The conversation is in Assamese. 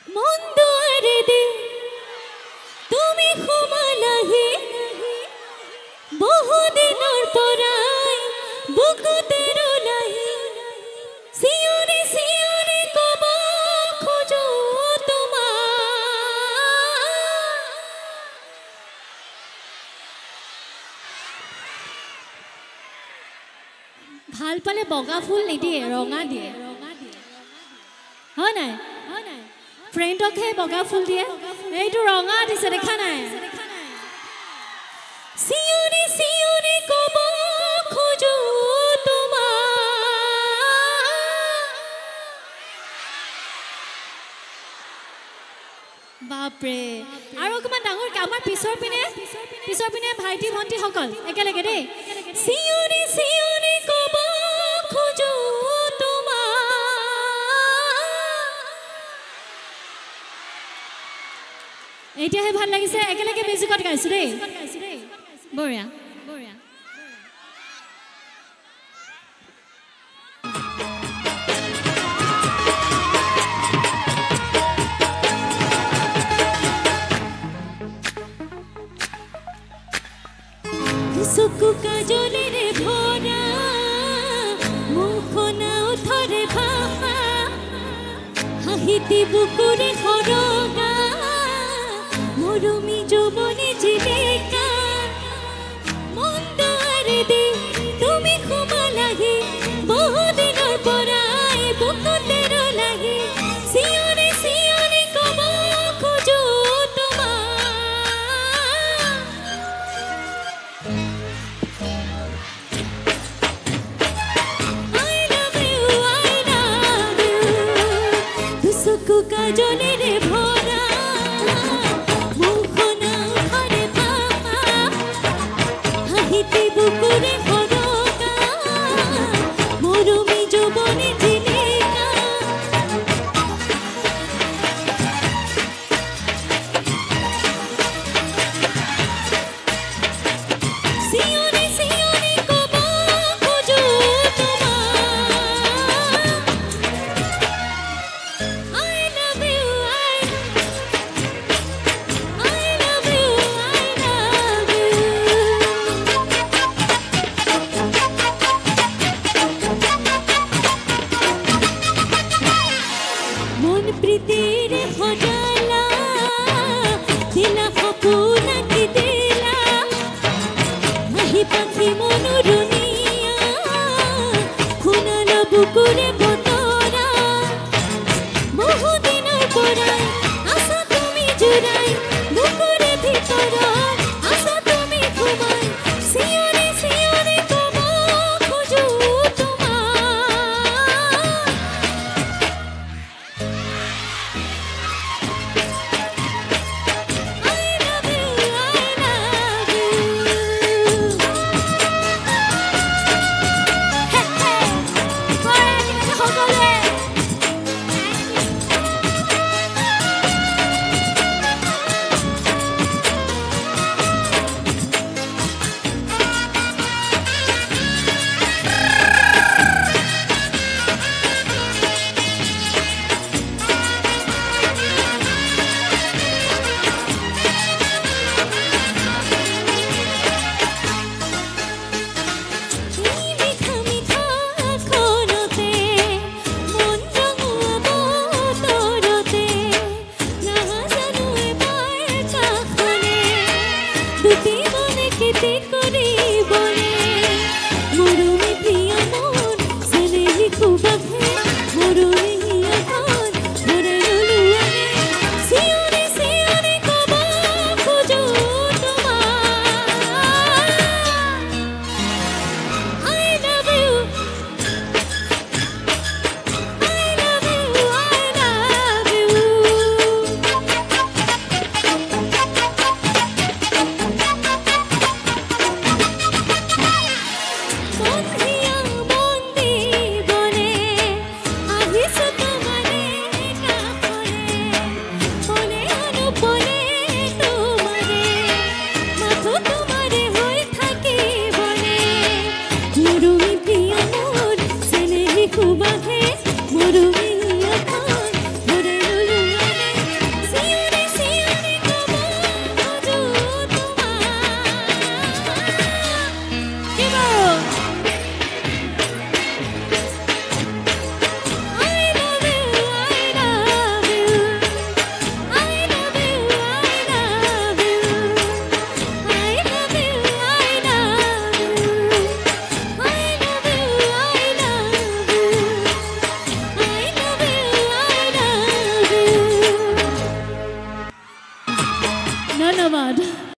মন্দুয়াৰে দে তুমি সোমালাহি বহুদিনৰ পৰাই বুকুতে ৰুলাহি চিঞৰি চিঞৰি ক'ব খোজো তোমাক ভাল পালে বগা ফুল নিদিয়ে ৰঙা দিয়ে হয় নাই ফ্ৰেণ্ডকহে বগা ফুল দিয়ে এইটো ৰঙা দিছে দেখা নাই চিঞৰি চিঞৰি ক'ব খোজো তোমাক বাপৰে আৰু অকমান ডাঙৰ আমাৰ পিছৰ পিনে ভাইটি ভণ্টি সকল একেলগে দেই চিঞৰি চিঞৰি ক'ব খোজো এতিয়াহে ভাল লাগিছে একেলগে মিউজিকত গাইছো দেই বঢ়িয়া বঢ়িয়া চকু কাজলেৰে ভৰা মুখনা উঠৰে ভাষা হাঁহিতি বুকুৰে সৰগা মৰমী যৌৱনে জিলিকা মন্দুৱাৰে দে তুমি সোমালাহি বহুদিনৰ পৰাই বুকুতে ৰুলাহি চিঞৰি চিঞৰি ক'ব খোজো চকু কাজলেৰে ভৰা মুখনা উঠৰে ভাষা হাঁহিতে বুকুৰে সৰগা মৰমী যৌৱনে জিলিকা চিঞৰি চিঞৰি ক'ব খোজো মন প্ৰীতিৰে সজালা দিলা সপোনাকে দিলা আহি পাখি মনোৰণীয়া শুনালা বুকুৰে বতৰা বহুদিনৰ পৰাই আছা তুমি জোৰাই